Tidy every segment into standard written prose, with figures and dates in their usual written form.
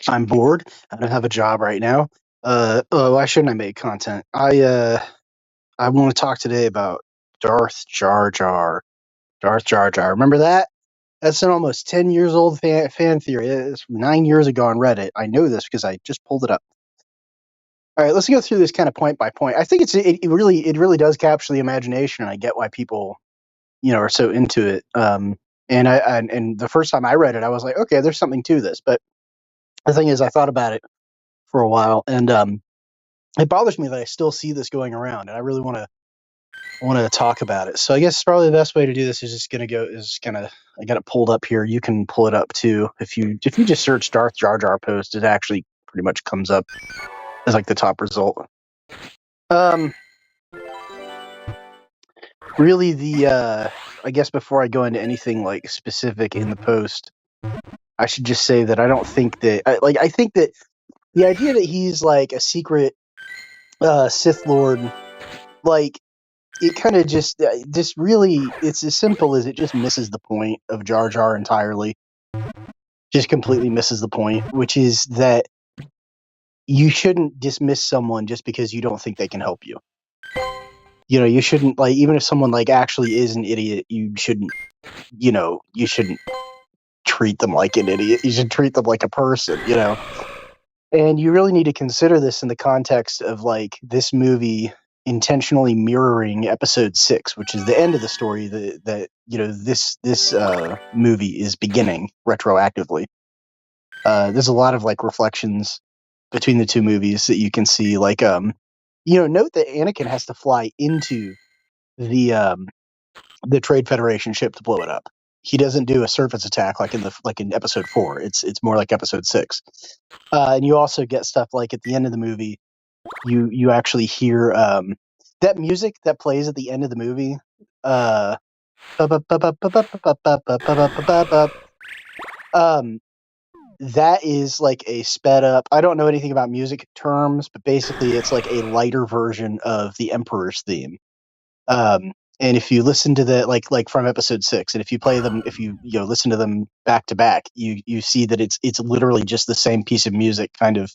I'm bored. I don't have a job right now. Why shouldn't I make content? I want to talk today about Darth Jar Jar. Darth Jar Jar. Remember that? That's an almost 10 years old fan theory. It's 9 years ago on Reddit. I know this because I just pulled it up. All right, let's go through this kind of point by point. I think it really does capture the imagination, and I get why people are so into it. And the first time I read it, I was like, okay, there's something to this. But the thing is, I thought about it for a while, and it bothers me that I still see this going around, and I really want to talk about it. So I guess probably the best way to do this is I got it pulled up here. You can pull it up too. If you just search Darth Jar Jar post, it actually pretty much comes up as like the top result. Really, I guess before I go into anything like specific in the post, I should just say that I don't think that I think that the idea that he's like a secret Sith Lord, like, it kind of just really, it's as simple as it just misses the point of Jar Jar entirely. Just completely misses the point, which is that you shouldn't dismiss someone just because you don't think they can help you. You shouldn't, like, even if someone like actually is an idiot, you shouldn't treat them like an idiot. You should treat them like a person, And you really need to consider this in the context of like this movie intentionally mirroring episode 6, which is the end of the story that this movie is beginning retroactively. There's a lot of like reflections between the two movies that you can see. Like, note that Anakin has to fly into the Trade Federation ship to blow it up. He doesn't do a surface attack like in episode 4. It's more like episode 6. And you also get stuff like at the end of the movie, you actually hear that music that plays at the end of the movie. That is like a sped up. I don't know anything about music terms, but basically it's like a lighter version of the Emperor's theme. And if you listen to the like from episode 6, and if you play them, if you listen to them back to back, you see that it's literally just the same piece of music, kind of,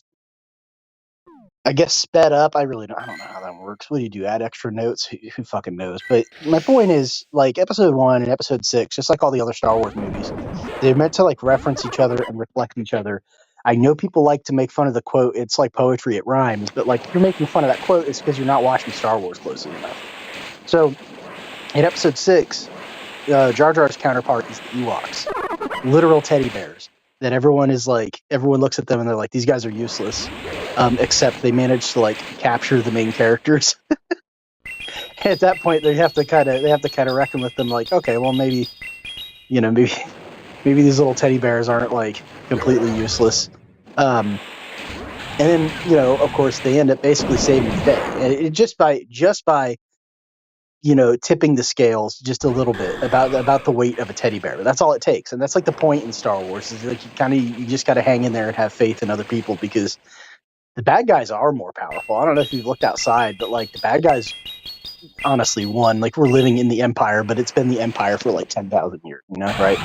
I guess, sped up. I don't know how that works. What do? Add extra notes? Who fucking knows? But my point is, like, episode 1 and episode 6, just like all the other Star Wars movies, they're meant to like reference each other and reflect each other. I know people like to make fun of the quote, it's like poetry, it rhymes, but like, if you're making fun of that quote, it's because you're not watching Star Wars closely enough. So in episode 6, Jar Jar's counterpart is the Ewoks, literal teddy bears that everyone looks at them and they're like, these guys are useless, except they manage to like capture the main characters. At that point, they have to kind of reckon with them, like, okay, well, maybe these little teddy bears aren't like completely useless. And then of course they end up basically saving the day, and it just by tipping the scales just a little bit about the weight of a teddy bear. That's all it takes. And that's like the point in Star Wars, is like you just got to hang in there and have faith in other people, because the bad guys are more powerful. I don't know if you've looked outside, but like the bad guys honestly won. Like, we're living in the Empire, but it's been the Empire for like 10,000 years, right?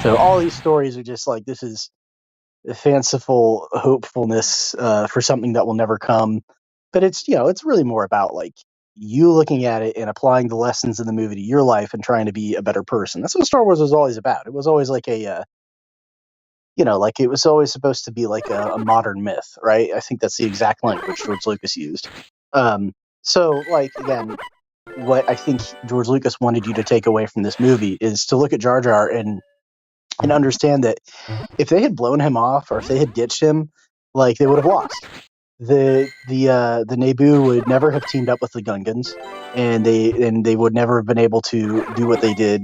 So all these stories are just like, this is a fanciful hopefulness for something that will never come. But it's really more about like you looking at it and applying the lessons in the movie to your life and trying to be a better person. That's what Star Wars was always about. It was always like it was always supposed to be like a modern myth, right? I think that's the exact language George Lucas used. So, like, again, what I think George Lucas wanted you to take away from this movie is to look at Jar Jar and understand that if they had blown him off, or if they had ditched him, like, they would have lost. The Naboo would never have teamed up with the Gungans, and they would never have been able to do what they did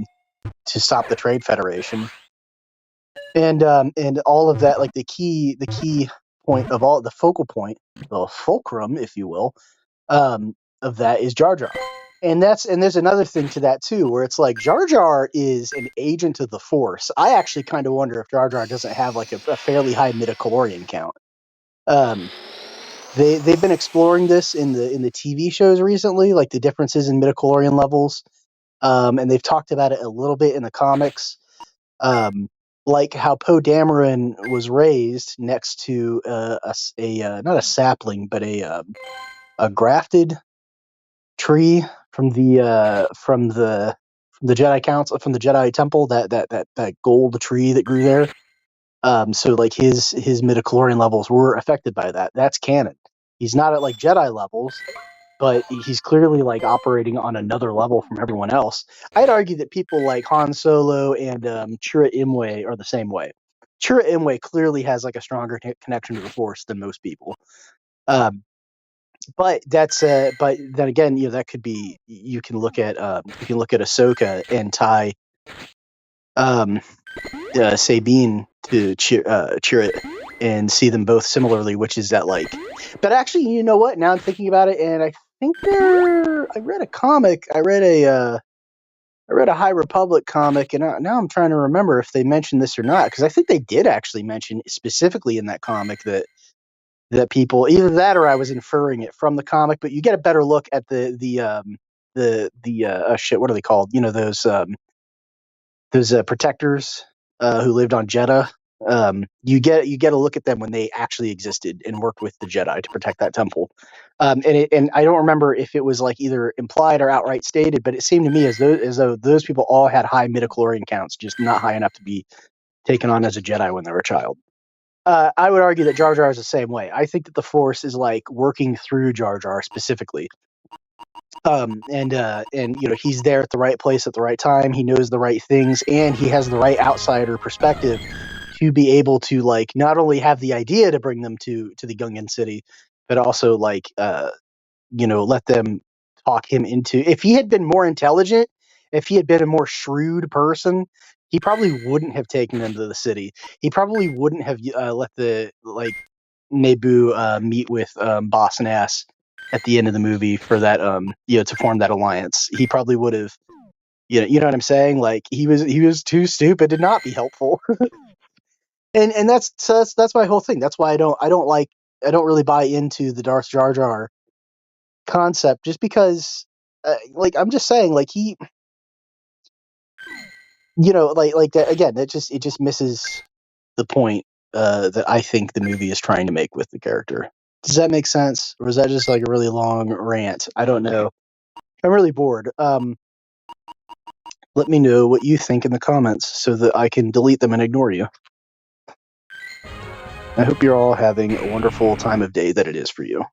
to stop the Trade Federation. And all of that, like, the key point of all, the focal point, the fulcrum, if you will, of that is Jar Jar. And there's another thing to that too, where it's like Jar Jar is an agent of the Force. I actually kind of wonder if Jar Jar doesn't have like a fairly high midichlorian count. They've been exploring this in the TV shows recently, like the differences in midichlorian levels, and they've talked about it a little bit in the comics. like how Poe Dameron was raised next to not a sapling, but a grafted tree from the Jedi Council, from the Jedi Temple, that gold tree that grew there. So like his midichlorian levels were affected by that. That's canon. He's not at like Jedi levels, but he's clearly like operating on another level from everyone else. I'd argue that people like Han Solo and Chirrut Imwe are the same way. Chirrut Imwe clearly has like a stronger connection to the Force than most people. But but then again, that could be, you can look at Ahsoka and tie Sabine to Chirrut and see them both similarly, which is that like. But actually, you know what? Now I'm thinking about it, and I think I read a comic. I read a High Republic comic, and now I'm trying to remember if they mentioned this or not, because I think they did actually mention specifically in that comic that people, either that or I was inferring it from the comic. But you get a better look at shit. What are they called? Those protectors who lived on Jeddah. You get a look at them when they actually existed and worked with the Jedi to protect that temple. And I don't remember if it was like either implied or outright stated, but it seemed to me as though those people all had high midichlorian counts, just not high enough to be taken on as a Jedi when they were a child. I would argue that Jar Jar is the same way. I think that the Force is like working through Jar Jar specifically. And he's there at the right place at the right time. He knows the right things, and he has the right outsider perspective to be able to like not only have the idea to bring them to the Gungan city, but also like let them talk him into. If he had been more intelligent, if he had been a more shrewd person, he probably wouldn't have taken them to the city. He probably wouldn't have let the like Naboo meet with Boss Nass at the end of the movie for that to form that alliance. He probably would have, you know what I'm saying? Like he was too stupid to not be helpful. and that's my whole thing. That's why I don't really buy into the Darth Jar Jar concept, just because like I'm just saying, like he, like that again, it just misses the point that I think the movie is trying to make with the character. Does that make sense? Or is that just like a really long rant? I don't know. I'm really bored. Let me know what you think in the comments so that I can delete them and ignore you. I hope you're all having a wonderful time of day that it is for you.